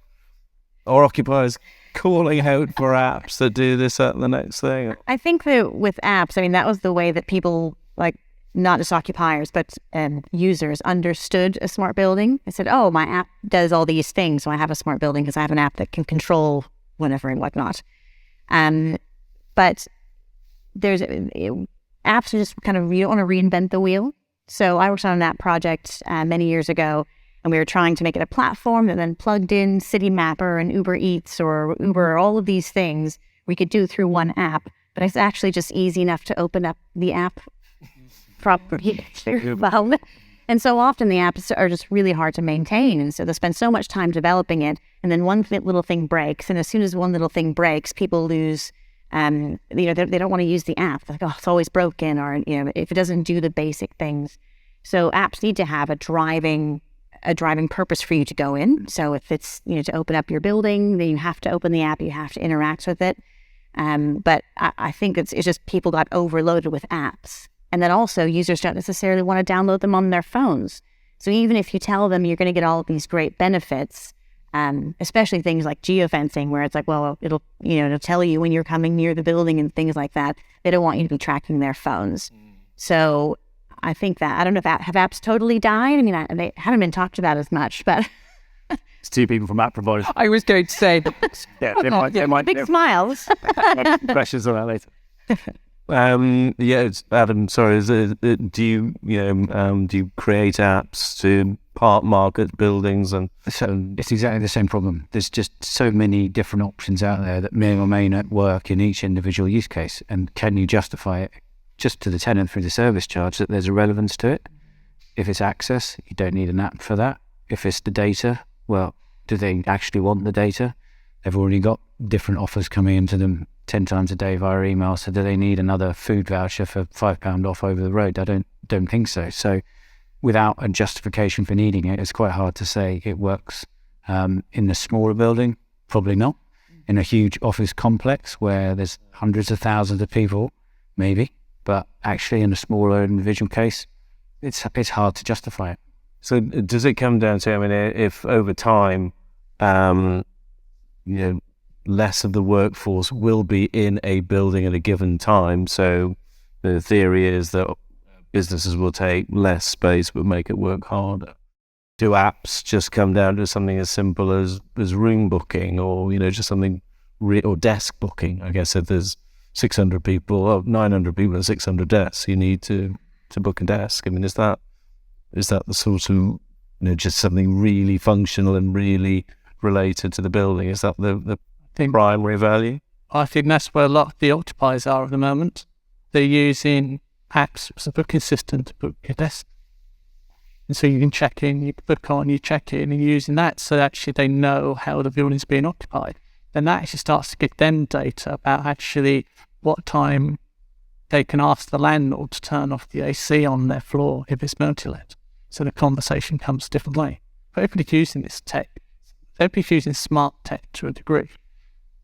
or occupiers calling out for apps that do this, that, and the next thing? I think that with apps, that was the way that people, like, not just occupiers, but users understood a smart building. They said, oh, my app does all these things, so I have a smart building because I have an app that can control whatever and whatnot. But there's apps are just kind of, you don't want to reinvent the wheel. So I worked on an app project many years ago, and we were trying to make it a platform that then plugged in City Mapper and Uber Eats or Uber, all of these things we could do through one app. But it's actually just easy enough to open up the app properly very well. And so often the apps are just really hard to maintain. And so they spend so much time developing it, and then one little thing breaks. And as soon as one little thing breaks, people lose, they don't want to use the app. They're like, oh, it's always broken, or, if it doesn't do the basic things. So apps need to have a driving purpose for you to go in. So if it's, to open up your building, then you have to open the app, you have to interact with it. But I think it's just people got overloaded with apps. And then also users don't necessarily want to download them on their phones. So even if you tell them you're going to get all of these great benefits, especially things like geofencing, where it's like, well, it'll tell you when you're coming near the building and things like that, they don't want you to be tracking their phones. So I think that, I don't know if have apps totally died? They haven't been talked about as much, but It's two people from app providers. I was going to say, Yeah, they might big smiles. questions on that later. It's Adam. Sorry, do you create apps to market buildings and? So it's exactly the same problem. There's just so many different options out there that may or may not work in each individual use case. And can you justify it just to the tenant through the service charge that there's a relevance to it? If it's access, you don't need an app for that. If it's the data, well, do they actually want the data? They've already got different offers coming into them 10 times a day via email. So do they need another food voucher for £5 off over the road? I don't think so. So without a justification for needing it, it's quite hard to say it works. In the smaller building, probably not. In a huge office complex where there's hundreds of thousands of people, maybe. But actually in a smaller individual case, it's hard to justify it. So does it come down to, if over time, less of the workforce will be in a building at a given time, so the theory is that businesses will take less space but make it work harder. Do apps just come down to something as simple as room booking, or just something or desk booking? I guess if there's 600 people or 900 people at 600 desks, you need to book a desk. Is that the sort of just something really functional and really related to the building? Is that the primary value? I think that's where a lot of the occupiers are at the moment. They're using apps as a booking system to book your desk. And so you can check in, you book on, you check in, and you're using that so actually they know how the building's being occupied. Then that actually starts to give them data about actually what time they can ask the landlord to turn off the AC on their floor if it's multi-let. So the conversation comes a different way. But everybody's using this tech. Everybody's using smart tech to a degree.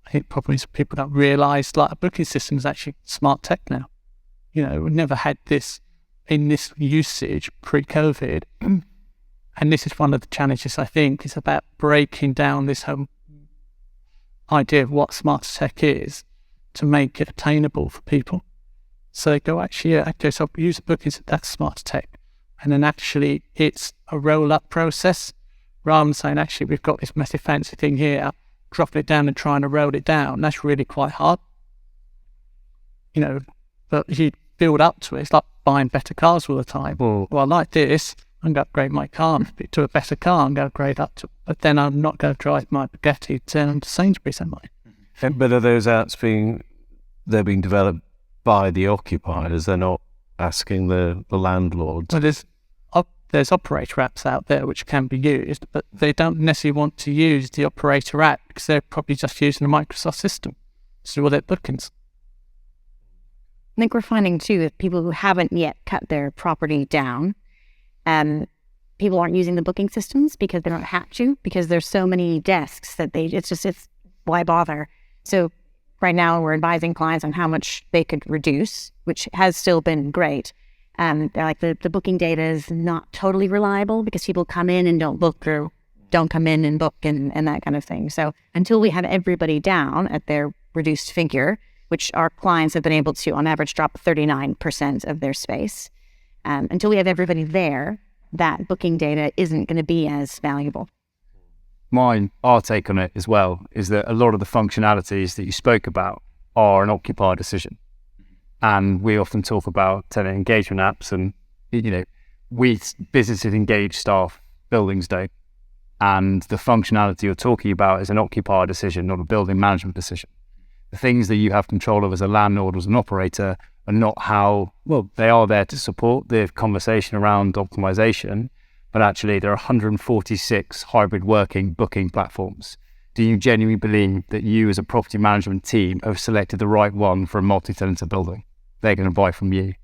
I think probably people don't realise, like, a booking system is actually smart tech now. You know, we never had this in this usage pre-COVID. And this is one of the challenges, I think, is about breaking down this whole idea of what smart tech is to make it attainable for people. So they go, actually, yeah, okay, so use a booking system, that's smart tech. And then actually it's a roll-up process rather than saying, actually, we've got this massive fancy thing here, dropping it down and trying to roll it down. That's really quite hard. You know, but if you build up to it, it's like buying better cars all the time. Well, I like this, I'm going to upgrade my car to a better car and go upgrade up to it. But then I'm not going to drive my Bugatti to Sainsbury's, am I? But are those apps they're being developed by the occupiers? They're not asking the landlords? Well, there's operator apps out there which can be used, but they don't necessarily want to use the operator app because they're probably just using a Microsoft system to do all their bookings. I think we're finding too that people who haven't yet cut their property down, people aren't using the booking systems because they don't have to, because there's so many desks that it's why bother. So right now we're advising clients on how much they could reduce, which has still been great. They're like, the booking data is not totally reliable because people come in and don't book, or don't come in and book, and that kind of thing. So until we have everybody down at their reduced figure, which our clients have been able to, on average, drop 39% of their space, until we have everybody there, that booking data isn't going to be as valuable. Our take on it as well is that a lot of the functionalities that you spoke about are an occupier decision. And we often talk about tenant engagement apps, and, you know, businesses engage staff, buildings don't. And the functionality you're talking about is an occupier decision, not a building management decision. The things that you have control of as a landlord, as an operator, are not they are there to support the conversation around optimization, but actually there are 146 hybrid working booking platforms. Do you genuinely believe that you as a property management team have selected the right one for a multi-tenanted building? They're going to buy from you.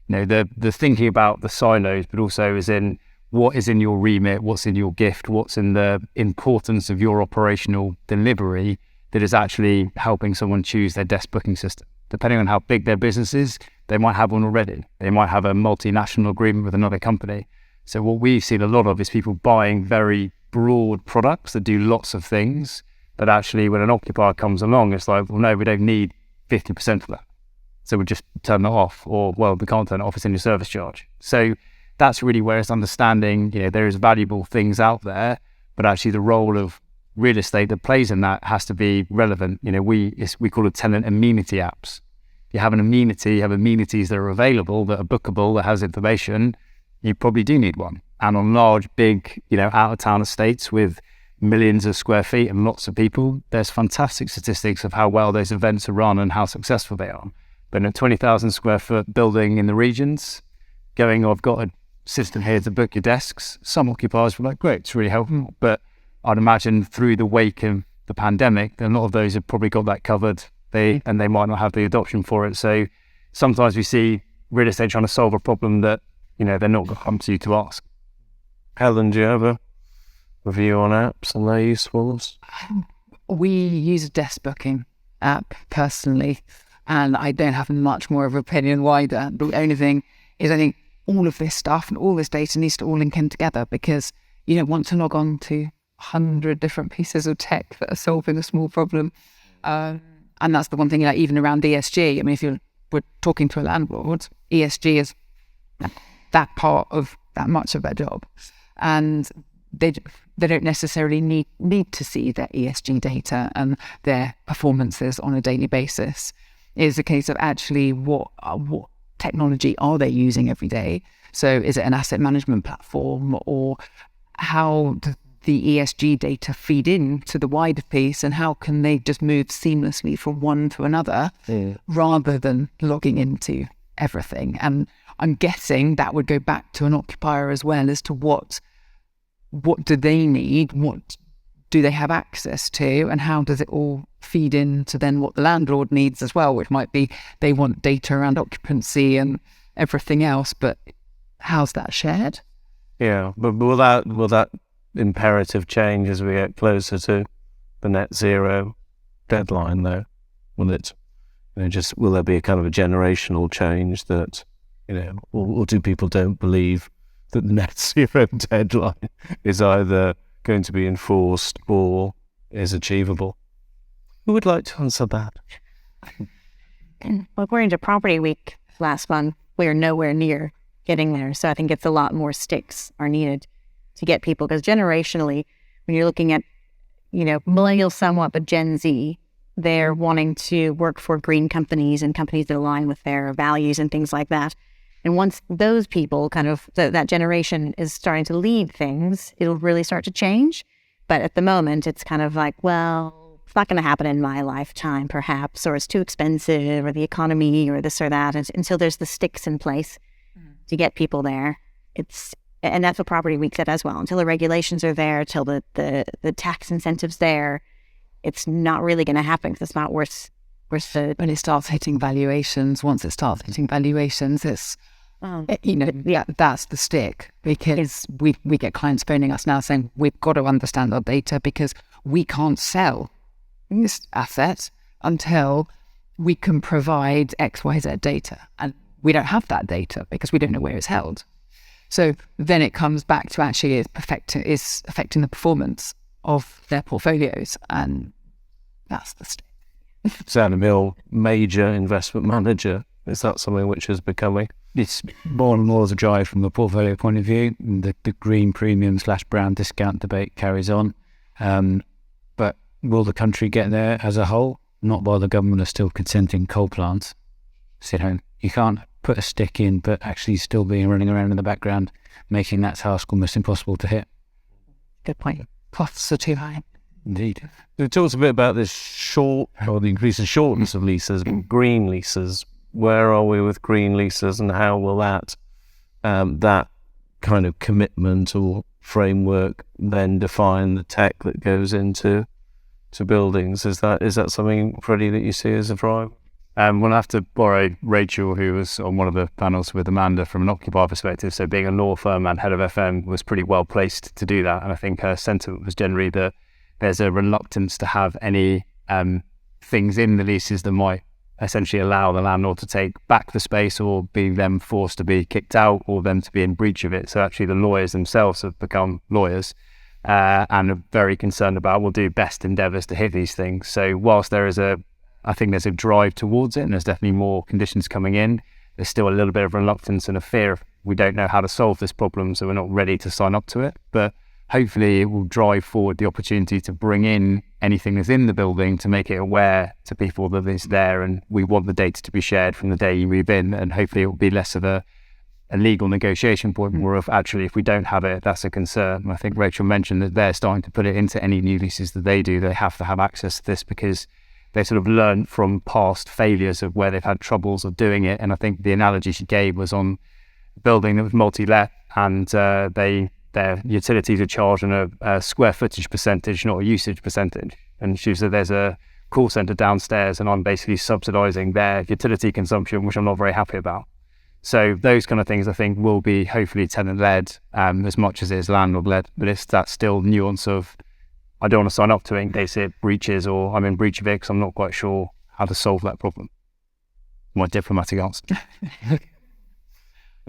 You know, the thinking about the silos, but also is in what is in your remit, what's in your gift, what's in the importance of your operational delivery that is actually helping someone choose their desk booking system. Depending on how big their business is, they might have one already. They might have a multinational agreement with another company. So what we've seen a lot of is people buying very broad products that do lots of things, but actually when an occupier comes along, it's like, well, no, we don't need 50% of that. So we just turn that off, or, well, we can't turn it off, it's in your service charge. So that's really where it's understanding, you know, there is valuable things out there, but actually the role of real estate that plays in that has to be relevant. You know, we call it tenant amenity apps. You have an amenity, you have amenities that are available, that are bookable, that has information, you probably do need one. And on large, big, you know, out of town estates with millions of square feet and lots of people, there's fantastic statistics of how well those events are run and how successful they are. But in a 20,000 square foot building in the regions, I've got a system here to book your desks. Some occupiers were like, great, it's really helpful. But I'd imagine through the wake of the pandemic, a lot of those have probably got that covered. And they might not have the adoption for it. So sometimes we see real estate trying to solve a problem that, you know, they're not going to come to you to ask. Helen, do you have a view on apps and their usefulness? We use a desk booking app personally, and I don't have much more of an opinion wider. The only thing is, I think all of this stuff and all this data needs to all link in together, because you don't want to log on to 100 different pieces of tech that are solving a small problem. And that's the one thing, like, even around ESG. I mean, if we're talking to a landlord, ESG is that part of that much of their job. And they don't necessarily need to see their ESG data and their performances on a daily basis. It's a case of actually what technology are they using every day? So is it an asset management platform, or how the ESG data feed in to the wider piece, and how can they just move seamlessly from one to another rather than logging into everything? And I'm guessing that would go back to an occupier as well, as to what do they need, what do they have access to, and how does it all feed into then what the landlord needs as well, which might be they want data around occupancy and everything else, but how's that shared? Yeah, but will that imperative change as we get closer to the net zero deadline, though? Will it, will there be a kind of a generational change that, or do people don't believe that the net zero deadline is either going to be enforced or is achievable? Who would like to answer that? Well, according to Property Week last month, we're nowhere near getting there. So I think it's a lot more sticks are needed to get people, because generationally, when you're looking at, millennials somewhat, but Gen Z, they're wanting to work for green companies and companies that align with their values and things like that. And once those people that generation is starting to lead things, it'll really start to change. But at the moment, it's kind of like, well, it's not going to happen in my lifetime, perhaps, or it's too expensive, or the economy, or this or that, until there's the sticks in place to get people there. And that's what Property Week said as well. Until the regulations are there, till the tax incentives there, it's not really going to happen, because it's not worth the... When it starts hitting valuations, once it starts hitting valuations, it's, that's the stick, because we get clients phoning us now saying, we've got to understand our data because we can't sell this asset until we can provide XYZ data. And we don't have that data because we don't know where it's held. So then it comes back to actually is affecting the performance of their portfolios, and that's the stick. Sandra Mill, major investment manager, is that something which is becoming? It's more and more the drive from a portfolio point of view. The green premium / brown discount debate carries on. But will the country get there as a whole? Not while the government are still consenting coal plants. Sit home. You can't put a stick in, but actually still being running around in the background, making that task almost impossible to hit. Good point. Costs are too high. Indeed. We talked a bit about this the increase in shortness of leases, green leases. Where are we with green leases, and how will that kind of commitment or framework then define the tech that goes into buildings? Is that something, Freddie, that you see as a drive? We'll have to borrow Rachel, who was on one of the panels with Amanda, from an occupier perspective. So being a law firm and head of FM, was pretty well placed to do that. And I think her sentiment was generally that there's a reluctance to have any things in the leases that might essentially allow the landlord to take back the space, or be them forced to be kicked out, or them to be in breach of it. So actually the lawyers themselves have become lawyers and are very concerned about, will do best endeavours to hit these things. So whilst I think there's a drive towards it, and there's definitely more conditions coming in, there's still a little bit of reluctance and a fear of, we don't know how to solve this problem, so we're not ready to sign up to it. But hopefully it will drive forward the opportunity to bring in anything that's in the building, to make it aware to people that it's there, and we want the data to be shared from the day you move in. And hopefully it will be less of a legal negotiation point, more of actually, if we don't have it, that's a concern. And I think Rachel mentioned that they're starting to put it into any new leases that they do. They have to have access to this, because they sort of learned from past failures of where they've had troubles of doing it. And I think the analogy she gave was on a building that was multi-let, and their utilities are charged on a square footage percentage, not a usage percentage. And she said, there's a call centre downstairs, and I'm basically subsidising their utility consumption, which I'm not very happy about. So those kind of things, I think, will be hopefully tenant-led as much as it is landlord-led. But it's that still nuance of, I don't want to sign up to it in case it breaches, or I'm in breach of it because I'm not quite sure how to solve that problem. My diplomatic answer.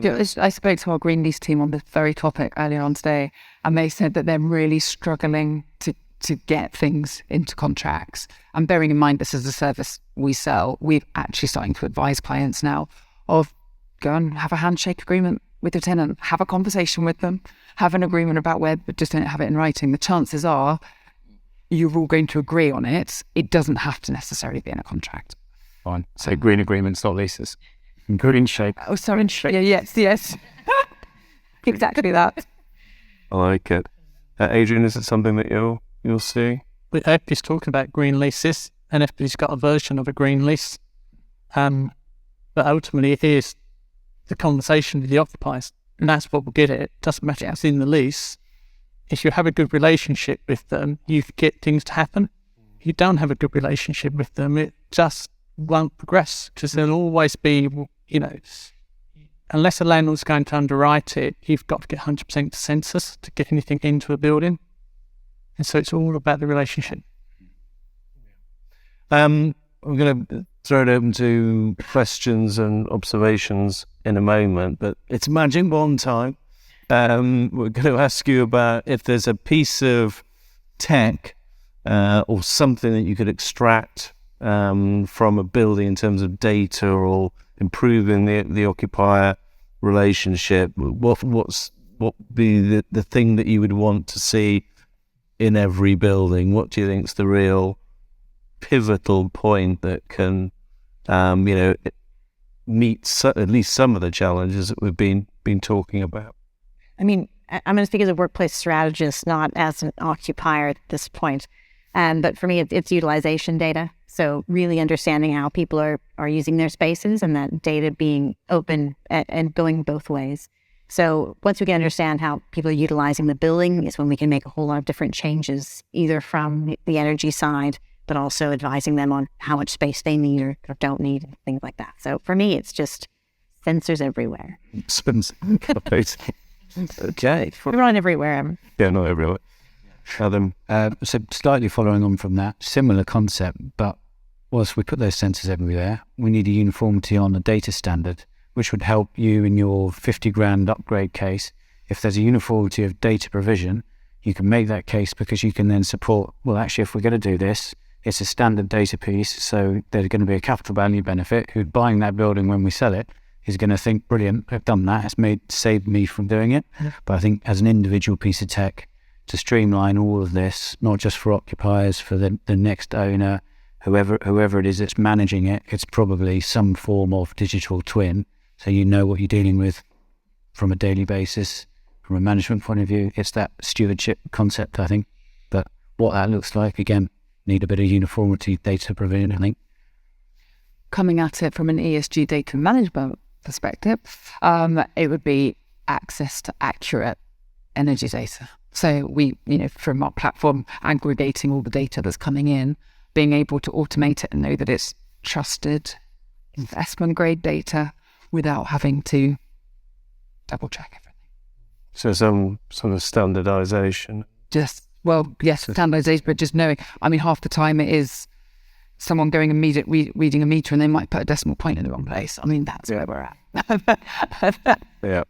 I spoke to our green lease team on this very topic earlier on today, and they said that they're really struggling to get things into contracts. And bearing in mind this is a service we sell, we're actually starting to advise clients now of, go and have a handshake agreement with your tenant, have a conversation with them, have an agreement about where, but just don't have it in writing. The chances are you're all going to agree on it. It doesn't have to necessarily be in a contract. Fine. So green agreements, not leases. Green shape. Oh, sorry. Yeah, yes. Exactly that. I like it. Adrian, is it something that you'll see? Everybody's talking about green leases, and everybody's got a version of a green lease. But ultimately it is the conversation with the occupiers, and that's what will get it. It doesn't matter if it's in the lease. if you have a good relationship with them, you get things to happen. If you don't have a good relationship with them, it just won't progress, because there'll always be, unless a landlord's going to underwrite it, you've got to get 100% consensus to get anything into a building. And so it's all about the relationship. I'm going to throw it open to questions and observations in a moment, but it's magic wand time. We're going to ask you about if there's a piece of tech or something that you could extract from a building in terms of data or improving the occupier relationship. What be the thing that you would want to see in every building? What do you think is the real pivotal point that can meet at least some of the challenges that we've been talking about? I mean, I'm going to speak as a workplace strategist, not as an occupier at this point. But for me, it's utilization data. So really understanding how people are using their spaces, and that data being open and going both ways. So once we can understand how people are utilizing the building is when we can make a whole lot of different changes, either from the energy side, but also advising them on how much space they need or don't need, and things like that. So for me, it's just sensors everywhere. Okay. We're on everywhere. Yeah, not everywhere. So slightly following on from that, similar concept, but whilst we put those sensors everywhere, we need a uniformity on a data standard, which would help you in your 50 grand upgrade case. If there's a uniformity of data provision, you can make that case, because you can then support, well, actually, if we're going to do this, it's a standard data piece, so there's going to be a capital value benefit. Who's buying that building when we sell it is going to think, brilliant, I've done that, it's saved me from doing it. But I think as an individual piece of tech, to streamline all of this, not just for occupiers, for the next owner, whoever it is that's managing it, it's probably some form of digital twin, so you know what you're dealing with from a daily basis. From a management point of view, it's that stewardship concept, I think. But what that looks like, again, need a bit of uniformity data provision, I think. Coming at it from an ESG data management perspective, it would be access to accurate energy data. So we, from our platform, aggregating all the data that's coming in, being able to automate it and know that it's trusted investment grade data without having to double check everything. So some sort of standardization. Standardization, but just knowing. I mean, half the time it is someone going and reading a meter, and they might put a decimal point in the wrong place. I mean, that's where we're at. Yeah.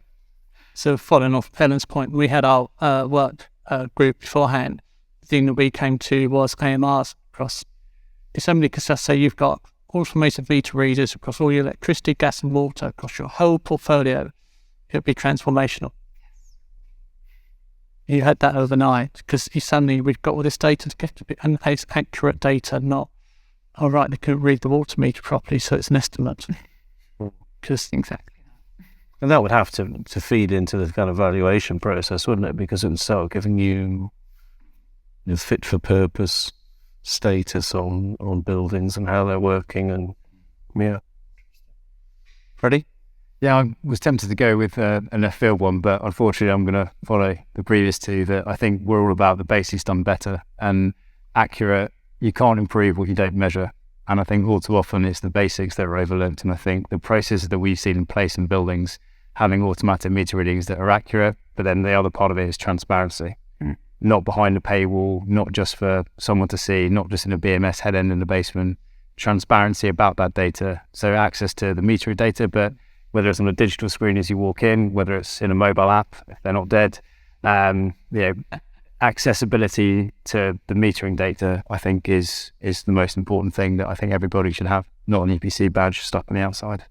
So following off Helen's point, we had our work group beforehand. The thing that we came to was AMRs across. If somebody could just say you've got automated meter readers across all your electricity, gas and water, across your whole portfolio, it would be transformational. You had that overnight, because we've got all this data to get to be, and it's accurate data, not, all right, they couldn't read the water meter properly, so it's an estimate. Because exactly. And that would have to feed into the kind of valuation process, wouldn't it? Because it would start giving you fit for purpose status on buildings and how they're working. And yeah. Freddie? Yeah, I was tempted to go with a left field one, but unfortunately I'm going to follow the previous two, that I think we're all about the basics done better and accurate. You can't improve what you don't measure. And I think all too often it's the basics that are overlooked. And I think the processes that we've seen in place in buildings, having automatic meter readings that are accurate, but then the other part of it is transparency. Not behind a paywall, not just for someone to see, not just in a BMS head end in the basement. Transparency about that data. So access to the meter data, but whether it's on a digital screen as you walk in, whether it's in a mobile app, if they're not dead, accessibility to the metering data, I think is the most important thing that I think everybody should have, not an EPC badge stuck on the outside.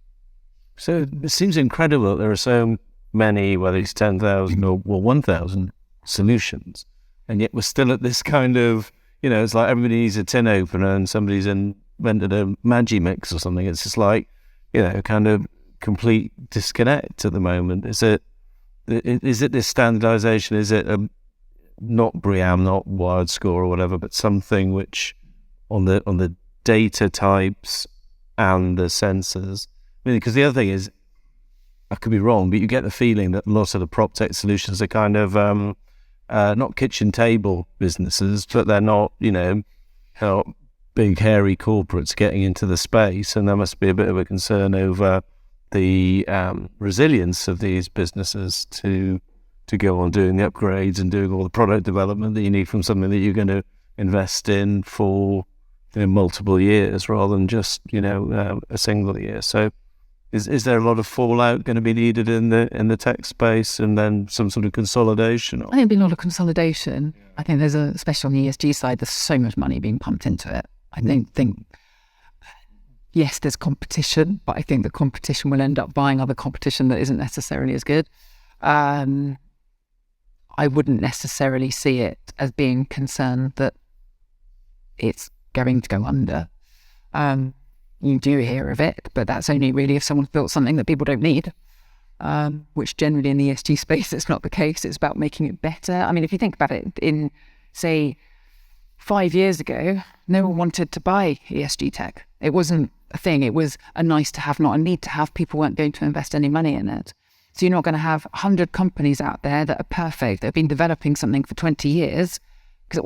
So it seems incredible that there are so many, whether it's 10,000 or 1,000 solutions, and yet we're still at this kind of, it's like everybody needs a tin opener and somebody's invented a Magimix or something. It's just like, kind of complete disconnect at the moment. Is it this standardization? Is it not BREEAM, not Wired Score or whatever, but something which on the data types and the sensors? I mean, because the other thing is, I could be wrong, but you get the feeling that lots of the prop tech solutions are kind of not kitchen table businesses, but they're not, not big hairy corporates getting into the space, and there must be a bit of a concern over the resilience of these businesses to go on doing the upgrades and doing all the product development that you need from something that you're going to invest in for multiple years rather than just a single year. So is there a lot of fallout going to be needed in the tech space, and then some sort of consolidation? I think there'll be a lot of consolidation. I think there's especially on the ESG side, there's so much money being pumped into it. I don't think, yes, there's competition, but I think the competition will end up buying other competition that isn't necessarily as good. I wouldn't necessarily see it as being concerned that it's going to go under. You do hear of it, but that's only really if someone's built something that people don't need, which generally in the ESG space, it's not the case. It's about making it better. I mean, if you think about it, in, say, 5 years ago, no one wanted to buy ESG tech. It wasn't a thing. It was a nice to have, not a need to have. People weren't going to invest any money in it. So you're not going to have 100 companies out there that are perfect, that have been developing something for 20 years because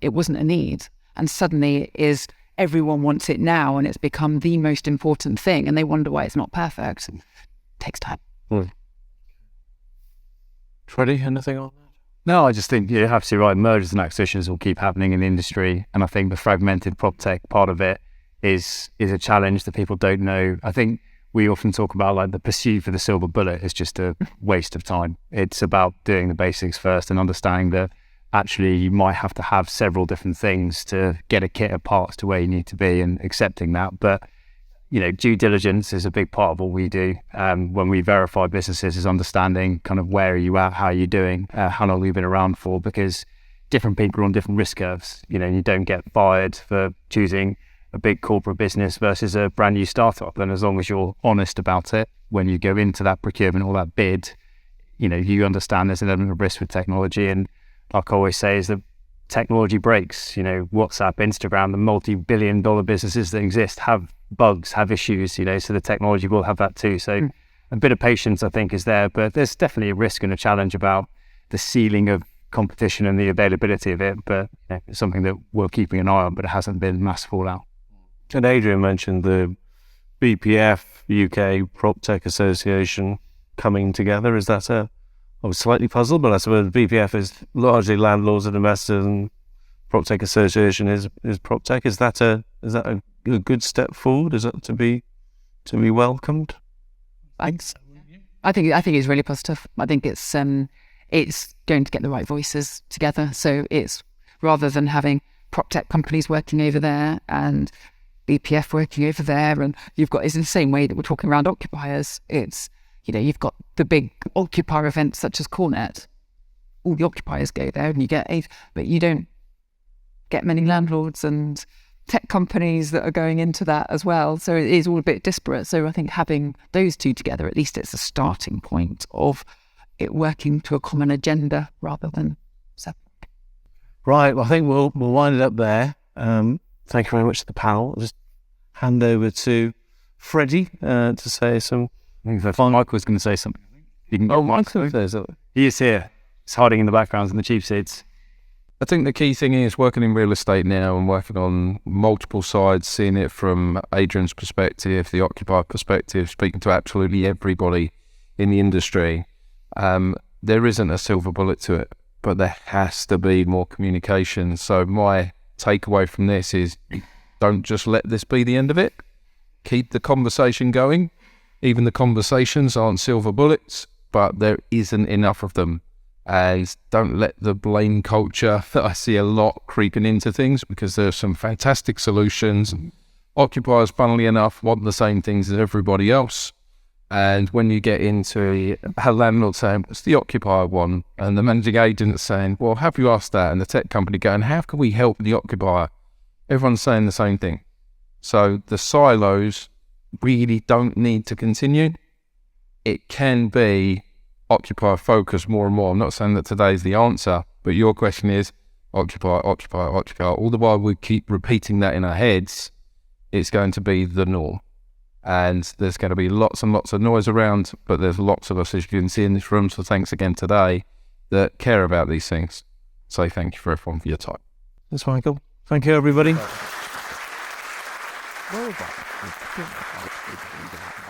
it wasn't a need. And suddenly it is, everyone wants it now, and it's become the most important thing, and they wonder why it's not perfect. It takes time. Freddie, anything on that? No, I just think you're absolutely right. Mergers and acquisitions will keep happening in the industry, and I think the fragmented prop tech part of it is a challenge that people don't know. I think we often talk about like the pursuit for the silver bullet is just a waste of time. It's about doing the basics first and understanding that actually you might have to have several different things to get a kit of parts to where you need to be, and accepting that. But due diligence is a big part of what we do. When we verify businesses, is understanding kind of where are you at, how are you doing, how long have you been around for, because different people are on different risk curves. You don't get fired for choosing a big corporate business versus a brand new startup. And as long as you're honest about it, when you go into that procurement or that bid, you understand there's an element of risk with technology. And like I always say, is that technology breaks. WhatsApp, Instagram, the multi-billion-dollar businesses that exist have bugs, have issues, so the technology will have that too. So a bit of patience, I think, is there, but there's definitely a risk and a challenge about the ceiling of competition and the availability of it. But it's something that we're keeping an eye on, but it hasn't been mass fallout. And Adrian mentioned the BPF, UK Prop Tech Association, coming together. Is that I was slightly puzzled, but I suppose BPF is largely landlords and investors, and Prop Tech Association is prop tech. Is that a good step forward? Is that to be welcomed? I think it's really positive. I think it's going to get the right voices together. So it's, rather than having prop tech companies working over there and BPF working over there, and it's in the same way that we're talking around occupiers. It's, you've got the big occupier events such as Cornet. All the occupiers go there, and you get but you don't get many landlords and tech companies that are going into that as well. So it is all a bit disparate. So I think having those two together, at least it's a starting point of it working to a common agenda rather than separate. Right. Well, I think we'll wind it up there. Thank you very much to the panel. I'll just hand over to Freddie to say some. I think Michael was going to say something. Michael, he is here. He's hiding in the background in the cheap seats. I think the key thing is working in real estate now and working on multiple sides, seeing it from Adrian's perspective, the occupier perspective, speaking to absolutely everybody in the industry. There isn't a silver bullet to it, but there has to be more communication. So my takeaway from this is, don't just let this be the end of it. Keep the conversation going. Even the conversations aren't silver bullets, but there isn't enough of them. And don't let the blame culture that I see a lot creeping into things, because there's some fantastic solutions. Occupiers, funnily enough, want the same things as everybody else. And when you get into a landlord saying, what's the occupier one? And the managing agent saying, well, have you asked that? And the tech company going, how can we help the occupier? Everyone's saying the same thing. So the silos really don't need to continue. It can be occupier focus more and more. I'm not saying that today's the answer, but your question is occupier, occupier, occupier. All the while we keep repeating that in our heads, it's going to be the norm. And there's going to be lots and lots of noise around, but there's lots of us, as you can see in this room, so thanks again today, that care about these things. say thank you for everyone for your time. Thanks, Michael. Thank you, everybody. Well done.